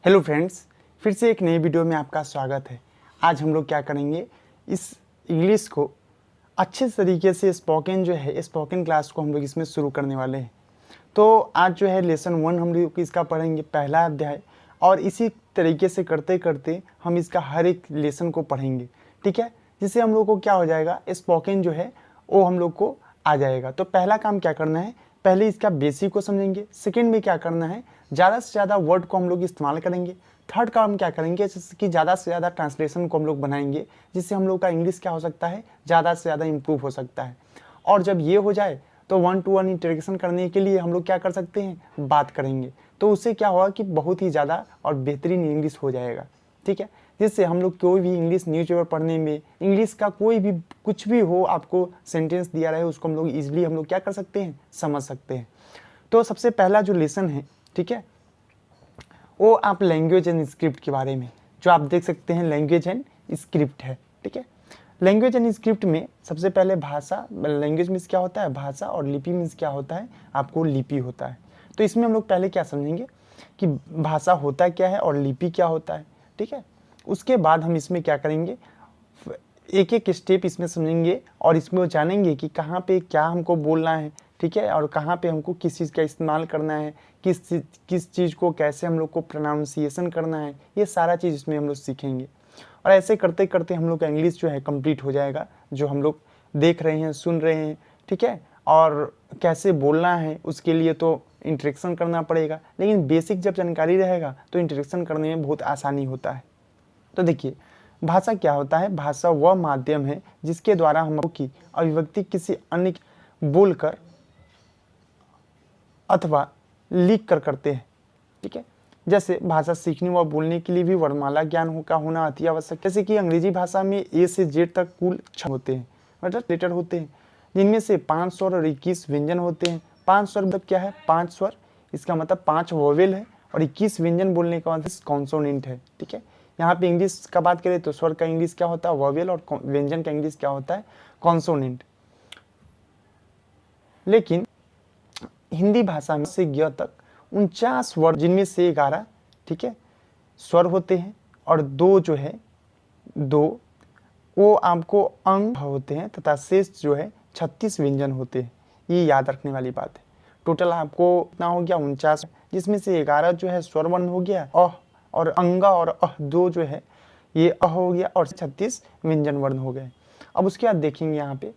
Hello friends, फिर से एक नई वीडियो में आपका स्वागत है। आज हम लोग क्या करेंगे, इस इंग्लिश को अच्छे तरीके से स्पोकन क्लास को हम लोग इसमें शुरू करने वाले हैं। तो आज जो है लेसन 1 हम लोग इसका पढ़ेंगे, पहला अध्याय, और इसी तरीके से करते करते हम इसका हर एक लेसन को पढ़ेंगे, ठीक है। जिससे हम लोग को क्या हो जाएगा, स्पोकन जो है वो हम लोग को आ जाएगा। तो पहला काम क्या करना है, पहले इसका बेसिक को समझेंगे। सेकंड में क्या करना है, ज़्यादा से ज़्यादा वर्ड को हम लोग इस्तेमाल करेंगे। थर्ड काम क्या करेंगे, जैसे कि ज़्यादा से ज़्यादा ट्रांसलेशन को हम लोग बनाएंगे, जिससे हम लोग का इंग्लिश क्या हो सकता है, ज़्यादा से ज़्यादा इम्प्रूव हो सकता है। और जब ये हो जाए तो 1-to-1 इंटरेक्शन करने के लिए हम लोग क्या कर सकते हैं, बात करेंगे। तो उससे क्या होगा कि बहुत ही ज़्यादा और बेहतरीन इंग्लिश हो जाएगा, ठीक है। जिससे हम लोग कोई भी इंग्लिश न्यूज़पेपर पढ़ने में, इंग्लिश का कोई भी कुछ भी हो, आपको सेंटेंस दिया रहे, उसको हम लोग ईजिली हम लोग क्या कर सकते हैं, समझ सकते हैं। तो सबसे पहला जो लेसन है, ठीक है, वो आप लैंग्वेज एंड स्क्रिप्ट के बारे में, जो आप देख सकते हैं लैंग्वेज एंड स्क्रिप्ट है, ठीक है। लैंग्वेज एंड स्क्रिप्ट में सबसे पहले भाषा, लैंग्वेज मीन्स क्या होता है, भाषा, और लिपि मीन्स क्या होता है, आपको लिपि होता है। तो इसमें हम लोग पहले क्या समझेंगे कि भाषा होता क्या है और लिपि क्या होता है, ठीक है। उसके बाद हम इसमें क्या करेंगे, एक एक स्टेप इसमें समझेंगे और इसमें वो जानेंगे कि कहाँ पे क्या हमको बोलना है, ठीक है, और कहाँ पे हमको किस चीज़ का इस्तेमाल करना है, किस चीज़ को कैसे हम लोग को प्रोनाउंसिएशन करना है, ये सारा चीज़ इसमें हम लोग सीखेंगे। और ऐसे करते करते हम लोग का इंग्लिश जो है कंप्लीट हो जाएगा, जो हम लोग देख रहे हैं, सुन रहे हैं, ठीक है। और कैसे बोलना है उसके लिए तो इंटरेक्शन करना पड़ेगा, लेकिन बेसिक जब जानकारी रहेगा तो इंटरेक्शन करने में बहुत आसानी होता है। तो देखिए, भाषा क्या होता है, भाषा वह माध्यम है जिसके द्वारा हम की अभिव्यक्ति किसी अन्य बोलकर अथवा लिख कर करते हैं, ठीक है। जैसे भाषा सीखने व बोलने के लिए भी वर्णमाला ज्ञान का होना अति आवश्यक। जैसे कि अंग्रेजी भाषा में ए से जेड तक कुल 6 होते हैं, मतलब लेटर होते हैं, जिनमें से 5 स्वर और 21 व्यंजन होते हैं। 5 स्वर मतलब क्या है, 5 स्वर, इसका मतलब 5 वोवेल है, और 21 व्यंजन बोलने का मतलब कॉन्सोनेंट है, ठीक है। यहाँ पे इंग्लिश का बात करें तो स्वर का इंग्लिश क्या होता है, वोवेल, और व्यंजन का इंग्लिश क्या होता है, कॉन्सोनेंट। लेकिन हिंदी भाषा में से ज्ञ तक 49 वर्ड, जिनमें से 11, ठीक है, स्वर होते हैं, और 2 जो है, 2 वो आपको अंग होते हैं, तथा शेष जो है 36 व्यंजन होते हैं। ये याद रखने वाली बात है। टोटल आपको कितना हो गया, 49, जिसमें से 11 जो है स्वर वर्ण हो गया, और अंगा और 2 जो है ये हो गया, और 36 व्यंजन वर्ण हो गए। अब उसके बाद देखेंगे यहाँ पे,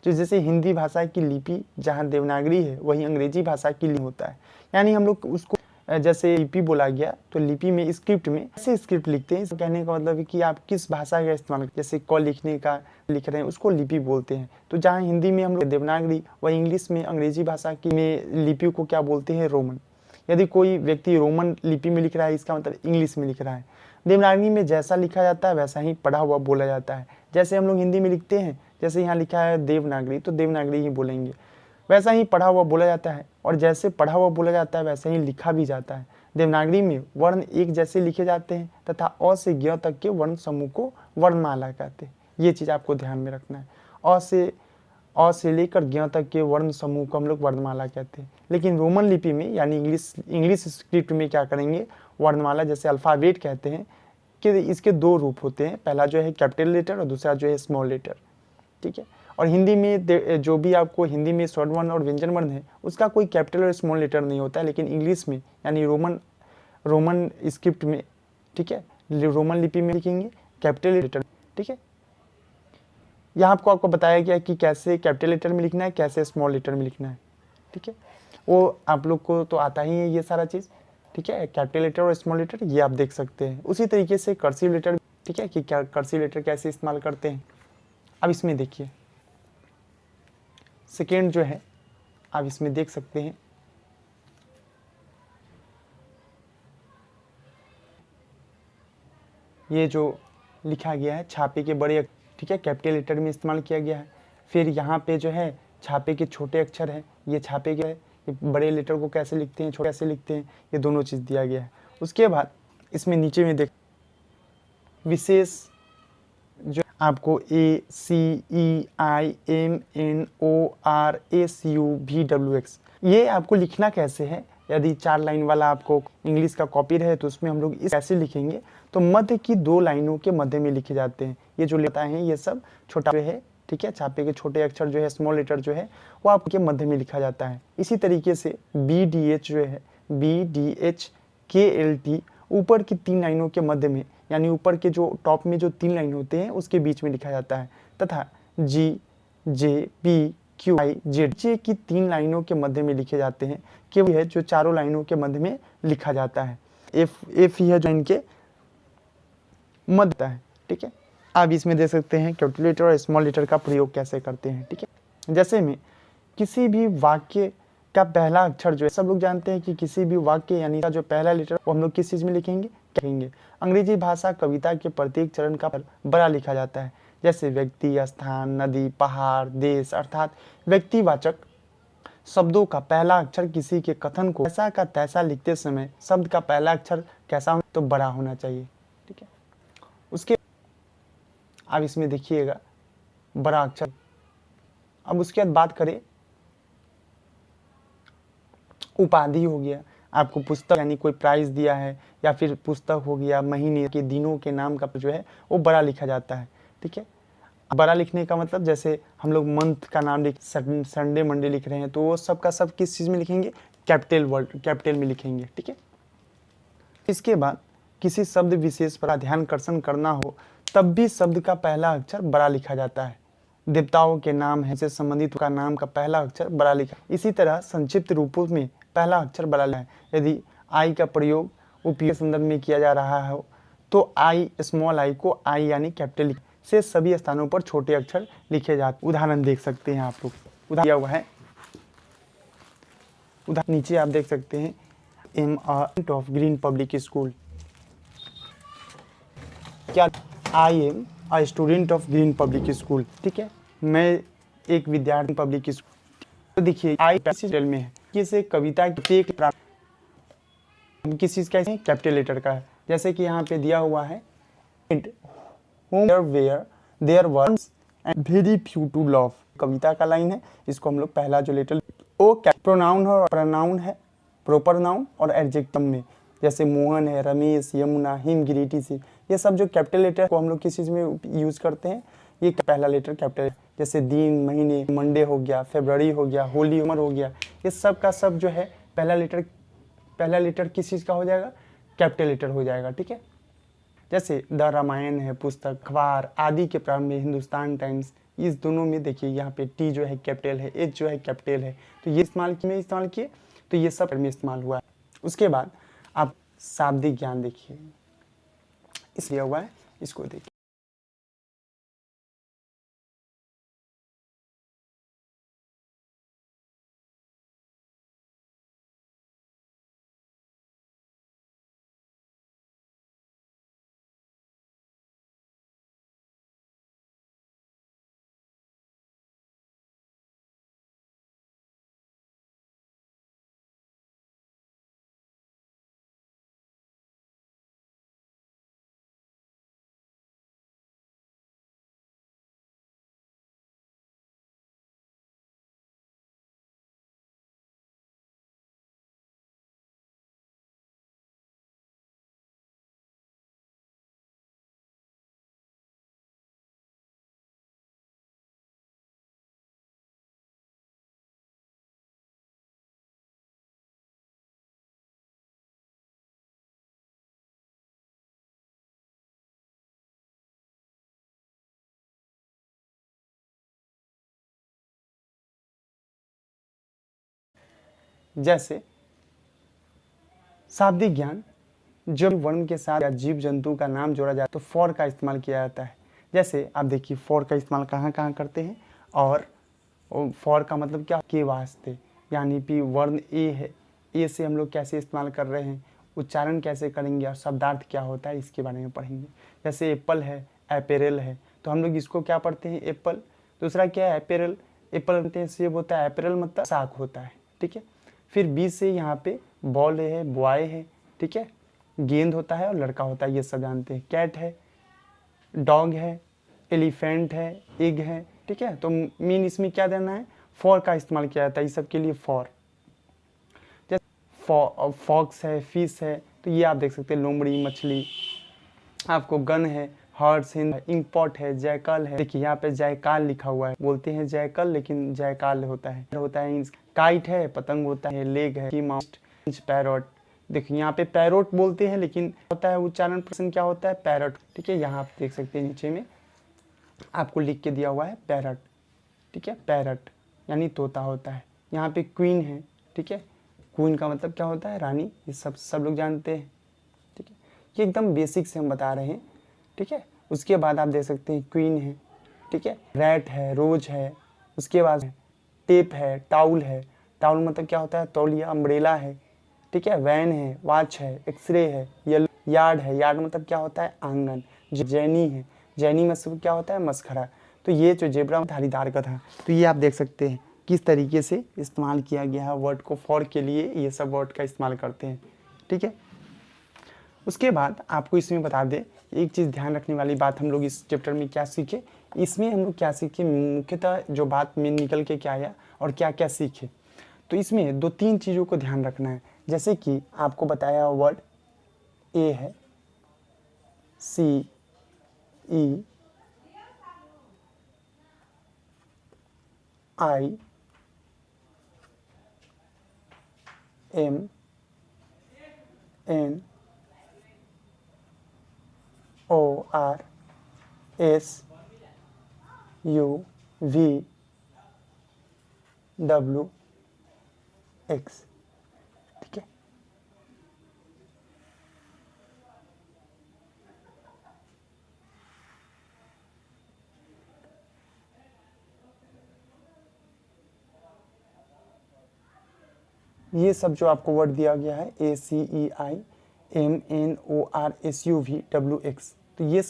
तो जैसे हिंदी भाषा की लिपि जहाँ देवनागरी है, वही अंग्रेजी भाषा की लिपि होता है। यानी हम लोग उसको जैसे लिपि बोला गया, तो लिपि में, स्क्रिप्ट में ऐसे स्क्रिप्ट लिखते हैं। इस कहने का मतलब है कि आप किस भाषा का इस्तेमाल, जैसे क लिखने का लिख रहे हैं उसको लिपि बोलते हैं। तो जहाँ हिंदी में हम लोग देवनागरी, वही इंग्लिश में, अंग्रेजी भाषा की में लिपि को क्या बोलते हैं, रोमन। यदि कोई व्यक्ति रोमन लिपि में लिख रहा है, इसका मतलब इंग्लिश में लिख रहा है। देवनागरी में जैसा लिखा जाता है वैसा ही पढ़ा हुआ बोला जाता है। जैसे हम लोग हिंदी में लिखते हैं, जैसे यहाँ लिखा है देवनागरी, तो देवनागरी ही बोलेंगे, वैसा ही पढ़ा हुआ बोला जाता है। और जैसे पढ़ा हुआ बोला जाता है वैसा ही लिखा भी जाता है। देवनागरी में वर्ण एक जैसे लिखे जाते हैं, तथा अ से ज्ञ तक के वर्ण समूह को वर्णमाला कहते हैं। ये चीज़ आपको ध्यान में रखना है। अ से लेकर ज्ञ तक के वर्ण समूह को हम लोग वर्णमाला कहते हैं। लेकिन रोमन लिपि में, यानी इंग्लिश स्क्रिप्ट में क्या करेंगे, वर्णमाला, जैसे अल्फ़ाबेट कहते हैं, कि इसके 2 रूप होते हैं। पहला जो है कैपिटल लेटर और दूसरा जो है स्मॉल लेटर, ठीक है। और हिंदी में जो भी आपको हिंदी में स्वर वर्ण और व्यंजन वर्ण है, उसका कोई कैपिटल और स्मॉल लेटर नहीं होता है। लेकिन इंग्लिश में, यानी रोमन स्क्रिप्ट में, ठीक है, रोमन लिपि में लिखेंगे कैपिटल लेटर, ठीक है। यहाँ आपको बताया गया कि कैसे कैपिटल लेटर में लिखना है, कैसे स्मॉल लेटर में लिखना है, ठीक है। वो आप लोग को तो आता ही है ये सारा चीज़, ठीक है। कैपिटल लेटर और स्मॉल लेटर ये आप देख सकते हैं। उसी तरीके से कर्सिव लेटर, ठीक है, कि क्या कर्सिव लेटर कैसे इस्तेमाल करते हैं। अब इसमें देखिए, सेकेंड जो है आप इसमें देख सकते हैं, ये जो लिखा गया है छापे के बड़े, ठीक है, कैपिटल लेटर में इस्तेमाल किया गया है। फिर यहाँ पे जो है छापे के छोटे अक्षर हैं, ये छापे के, ये बड़े लेटर को कैसे लिखते हैं, छोटे कैसे लिखते हैं, ये दोनों चीज़ दिया गया है। उसके बाद इसमें नीचे में देख, विशेष जो आपको ACEIMNORSUVWX, ये आपको लिखना कैसे है, यदि 4 लाइन वाला आपको इंग्लिश का कॉपी रहे तो उसमें हम लोग इस ऐसे लिखेंगे, तो मध्य की 2 लाइनों के मध्य में लिखे जाते हैं। ये जो लेता है ये सब छोटा जो है, ठीक है, छापे के छोटे अक्षर जो है, स्मॉल लेटर जो है वो आपके मध्य में लिखा जाता है। इसी तरीके से BDH जो है, BDH KLT ऊपर की 3 लाइनों के मध्य में, यानी ऊपर के जो टॉप में जो 3 लाइन होते हैं उसके बीच में लिखा जाता है, तथा GJPQI नीचे की 3 लाइनों के मध्य में लिखे जाते हैं, कि वो है जो चारों लाइनों के मध्य में लिखा जाता है। F ही है जो इनके मध्य है, ठीक है। आप इसमें देख सकते हैं कैपिटल लेटर और स्मॉल लेटर का प्रयोग कैसे करते हैं, ठीक है। जैसे में किसी भी वाक्य का पहला अक्षर जो है, सब लोग जानते हैं कि किसी भी वाक्य यानी का जो पहला लेटर वो हम लोग किस चीज़ में लिखेंगे, कहेंगे। अंग्रेजी भाषा कविता के प्रत्येक चरण का बड़ा लिखा जाता है, जैसे व्यक्ति, स्थान, नदी, पहाड़, देश, अर्थात व्यक्तिवाचक शब्दों का पहला अक्षर किसी के कथन को ऐसा का तैसा लिखते समय शब्द का पहला अक्षर कैसा हो, तो बड़ा होना चाहिए, ठीक है। उसके आप इसमें देखिएगा बड़ा अक्षर। अब उसके बाद बात करें, उपाधि हो गया, आपको पुस्तक यानी कोई प्राइज दिया है, या फिर पुस्तक हो गया, महीने के दिनों के नाम का जो है वो बड़ा लिखा जाता है, ठीक है। बड़ा लिखने का मतलब जैसे हम लोग मंथ का नाम लिख, संडे मंडे लिख रहे हैं, तो वो सब का सब किस चीज़ में लिखेंगे, कैपिटल में लिखेंगे, ठीक है। इसके बाद किसी शब्द विशेष पर ध्यानाकर्षण करना हो तब भी शब्द का पहला अक्षर बड़ा लिखा जाता है। देवताओं के नाम है से संबंधित का नाम का पहला अक्षर बड़ा लिखा। इसी तरह संक्षिप्त रूपों में पहला अक्षर बड़ा है। यदि आई का प्रयोग उपयोग संदर्भ में किया जा रहा हो तो आई, स्मॉल आई को आई यानी कैपिटल से सभी स्थानों पर छोटे अक्षर लिखे जाते। उदाहरण देख सकते हैं आप लोग, उदाहरण दिया हुआ है, उदाहरण नीचे आप देख सकते हैं, am of Green Public School. क्या, I am a student of Green Public School, ठीक है, मैं एक विद्यार्थी पब्लिक स्कूल। तो देखिए आई कैपिटल में है, किसे कविता के किस चीज़ का है, कैपिटल लेटर का है। जैसे कि यहाँ पे दिया हुआ है, where there was and very few to love, कविता का लाइन है, इसको हम लोग पहला जो लेटर ओ प्रोनाउन और प्रनाउन है, प्रॉपर नाउन और एडजेक्टिव में, जैसे मोहन है, रमेश, यमुना, हिम, गिरीटी से, ये सब जो कैपिटल लेटर को हम लोग किस चीज़ में यूज़ करते हैं, ये पहला लेटर कैपिटल। जैसे दिन, महीने, मंडे हो गया, फरवरी हो गया, होली उमर हो गया, ये सब का सब जो है पहला लेटर किस चीज़ का हो जाएगा, कैपिटल लेटर हो जाएगा, ठीक है। जैसे द रामायण है पुस्तक, अखबार आदि के प्रारंभ में हिंदुस्तान टाइम्स, इस दोनों में देखिए यहाँ पे टी जो है कैपिटल है, एच जो है कैपिटल है, तो ये इस्तेमाल किए, तो ये सब में इस्तेमाल हुआ है। उसके बाद आप शाब्दिक ज्ञान देखिए, इसलिए हुआ है, इसको देखिए। जैसे शाब्दिक ज्ञान, जब वर्ण के साथ या जीव जंतु का नाम जोड़ा जाए तो फॉर का इस्तेमाल किया जाता है। जैसे आप देखिए फॉर का इस्तेमाल कहाँ कहाँ करते हैं, और फॉर का मतलब क्या, के वास्ते, यानी कि वर्ण ए है, ए से हम लोग कैसे इस्तेमाल कर रहे हैं, उच्चारण कैसे करेंगे और शब्दार्थ क्या होता है, इसके बारे में पढ़ेंगे। जैसे एप्पल है, एपेरल है, तो हम लोग इसको क्या पढ़ते हैं, एप्पल। दूसरा क्या है, एपेरल, एप्पल सेब होता है, एपेरल मतलब साग होता है, ठीक है। फिर बी से यहाँ पे बॉल है, बॉय है, ठीक है, गेंद होता है और लड़का होता है, ये सब जानते हैं। कैट है, डॉग है, एलिफेंट है, एग है, ठीक है। तो मीन इसमें क्या देना है, फॉर का इस्तेमाल किया जाता है इस सब के लिए, फॉर। जैसे फॉक्स है, फिश है, तो ये आप देख सकते हैं लोमड़ी मछली। आपको गन है, हॉर्स है, इंपॉट है, जयकाल है। देखिए यहाँ पे जयकाल लिखा हुआ है, बोलते हैं जयकाल लेकिन जयकाल होता है। काइट है, पतंग होता है, लेग है, माउस, पैरोट। देखिए यहाँ पे पैरोट बोलते हैं लेकिन होता है उच्चारण प्रश्न क्या होता है, पैरट। ठीक है, यहाँ आप देख सकते हैं नीचे में आपको लिख के दिया हुआ है पैरट। ठीक है, पैरट यानी तोता होता है। यहाँ पे क्वीन है। ठीक है, क्वीन का मतलब क्या होता है, रानी। ये सब लोग जानते हैं। ठीक है, ये एकदम बेसिक से हम बता रहे हैं। ठीक है, उसके बाद आप देख सकते हैं क्वीन है। ठीक है, रैट है, रोज है। उसके बाद टेप है, टाउल है। टाउल मतलब क्या होता है, तौलिया, अम्ब्रेला है। ठीक है, वैन है, वॉच है, एक्सरे है, येलो यार्ड है। यार्ड मतलब क्या होता है, आंगन। जैनी है, जैनी मतलब क्या होता है, मस्खरा। तो ये जो जेब्रा धारीदार का था, तो ये आप देख सकते हैं किस तरीके से इस्तेमाल किया गया है वर्ड को। फॉर के लिए ये सब वर्ड का इस्तेमाल करते हैं। ठीक है, उसके बाद आपको इसमें बता दें एक चीज़ ध्यान रखने वाली बात, हम लोग इस चैप्टर में क्या सीखे, इसमें हम लोग क्या सीखे, मुख्यतः जो बात में निकल के क्या आया और क्या क्या सीखे। तो इसमें 2-3 चीज़ों को ध्यान रखना है। जैसे कि आपको बताया वर्ड ए है, C E I M N O R S U V W X. ठीक है, ये सब जो आपको वर्ड दिया गया है ACEIMNORSUVWX, तो ये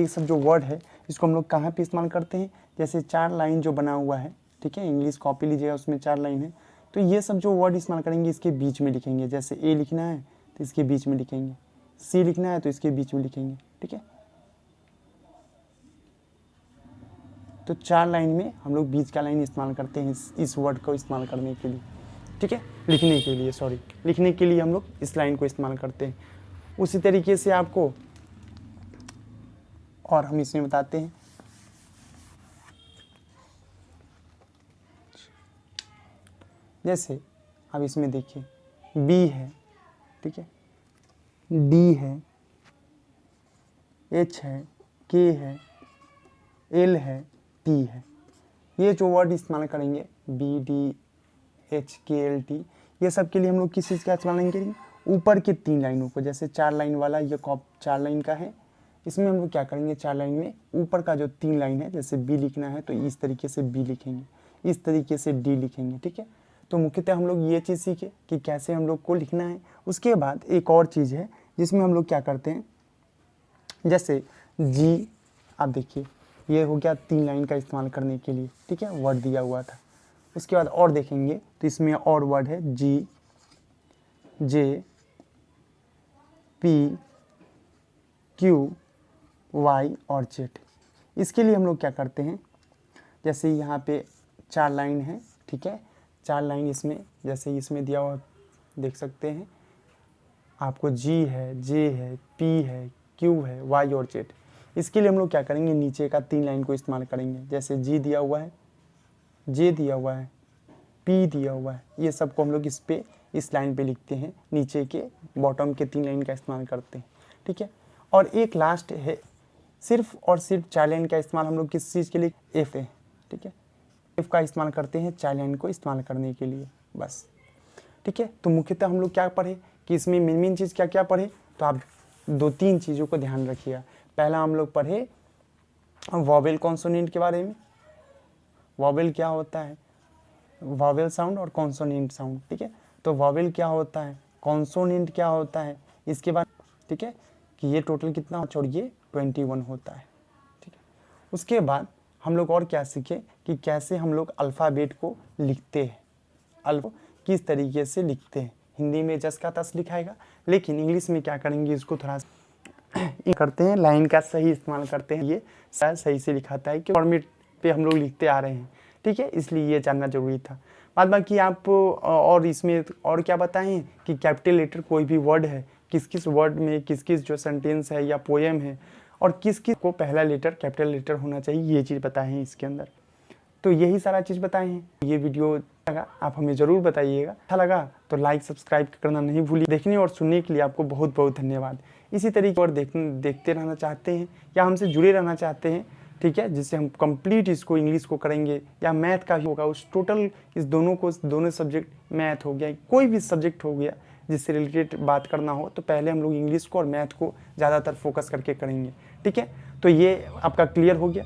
सब जो वर्ड है इसको हम लोग कहाँ पे इस्तेमाल करते हैं, जैसे 4 लाइन जो बना हुआ है। ठीक है, इंग्लिश कॉपी लीजिएगा, उसमें 4 लाइन है। तो ये सब जो वर्ड इस्तेमाल करेंगे इसके बीच में लिखेंगे। जैसे ए लिखना है तो इसके बीच में लिखेंगे, सी लिखना है तो इसके बीच में लिखेंगे। ठीक है, तो 4 लाइन में हम लोग बीच का लाइन इस्तेमाल करते हैं इस वर्ड को इस्तेमाल करने के लिए। ठीक है, लिखने के लिए हम लोग इस लाइन को इस्तेमाल करते हैं। उसी तरीके से आपको और हम इसमें बताते हैं, जैसे अब इसमें देखिए बी है, ठीक है, डी है, एच है, के है, एल है, टी है। ये जो वर्ड इस्तेमाल करेंगे बी डी एच के एल टी, ये सब के लिए हम लोग किस चीज़ का इस्तेमाल करेंगे, ऊपर के 3 लाइनों को। जैसे 4 लाइन वाला ये 4 लाइन का है, इसमें हम लोग क्या करेंगे, 4 लाइन में ऊपर का जो 3 लाइन है, जैसे बी लिखना है तो इस तरीके से बी लिखेंगे, इस तरीके से डी लिखेंगे। ठीक है, तो मुख्यतः हम लोग ये चीज़ सीखे कि कैसे हम लोग को लिखना है। उसके बाद एक और चीज़ है जिसमें हम लोग क्या करते हैं, जैसे जी, आप देखिए ये हो गया 3 लाइन का इस्तेमाल करने के लिए। ठीक है, वर्ड दिया हुआ था। उसके बाद और देखेंगे तो इसमें और वर्ड है जी, जे, पी, क्यू, वाई और जेड। इसके लिए हम लोग क्या करते हैं, जैसे यहाँ पे 4 लाइन है। ठीक है, 4 लाइन इसमें, जैसे इसमें दिया हुआ देख सकते हैं आपको, जी है, जे है, पी है, क्यू है, वाई और जेड। इसके लिए हम लोग क्या करेंगे, नीचे का 3 लाइन को इस्तेमाल करेंगे। जैसे जी दिया हुआ है, जे दिया हुआ है, पी दिया हुआ है, ये सब को हम लोग इस लाइन पे लिखते हैं, नीचे के बॉटम के 3 लाइन का इस्तेमाल करते हैं। ठीक है, और एक लास्ट है, सिर्फ और सिर्फ 4 लाइन का इस्तेमाल हम लोग किस चीज़ के लिए, एफ है। ठीक है, एफ का इस्तेमाल करते हैं 4 लाइन को इस्तेमाल करने के लिए, बस। ठीक है, तो मुख्यतः हम लोग क्या पढ़े कि इसमें मेन चीज़ क्या क्या पढ़े, तो आप 2-3 चीज़ों को ध्यान रखिएगा। पहला हम लोग पढ़े वॉवेल कॉन्सोनेंट के बारे में, वॉवेल क्या होता है, वॉवेल साउंड और कॉन्सोनेंट साउंड। ठीक है, तो वॉवेल क्या होता है, कॉन्सोनेंट क्या होता है, इसके बाद ठीक है कि ये टोटल कितना और ये 21 होता है। ठीक है, उसके बाद हम लोग और क्या सीखे कि कैसे हम लोग अल्फ़ाबेट को लिखते हैं, अल्फ़ा किस तरीके से लिखते हैं। हिंदी में जस का तस लिखाएगा, लेकिन इंग्लिश में क्या करेंगे, इसको थोड़ा करते हैं, लाइन का सही इस्तेमाल करते हैं, ये शायद सही से लिखाता है कि फॉर्मेट पे हम लोग लिखते आ रहे हैं। ठीक है, इसलिए ये जानना जरूरी था। बाद बाकी आप और इसमें और क्या बताएं कि कैपिटल लेटर कोई भी वर्ड है, किस किस वर्ड में किस किस जो सेंटेंस है या पोएम है और किस किस को पहला लेटर कैपिटल लेटर होना चाहिए, ये चीज़ बताए हैं इसके अंदर। तो यही सारा चीज़ बताए हैं। ये वीडियो लगा आप हमें ज़रूर बताइएगा, अच्छा लगा तो लाइक सब्सक्राइब करना नहीं भूलिए। देखने और सुनने के लिए आपको बहुत बहुत धन्यवाद। इसी तरीके और देखते रहना चाहते हैं या हमसे जुड़े रहना चाहते हैं, ठीक है, जिससे हम कंप्लीट इसको इंग्लिश को करेंगे या मैथ का भी होगा, उस टोटल इस दोनों सब्जेक्ट, मैथ हो गया कोई भी सब्जेक्ट हो गया जिससे रिलेटेड बात करना हो, तो पहले हम लोग इंग्लिश को और मैथ को ज़्यादातर फोकस करके करेंगे, ठीक है। तो ये आपका क्लियर हो गया,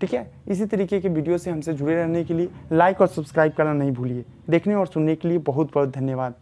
ठीक है। इसी तरीके के वीडियो से हमसे जुड़े रहने के लिए लाइक और सब्सक्राइब करना नहीं भूलिए। देखने और सुनने के लिए बहुत बहुत धन्यवाद।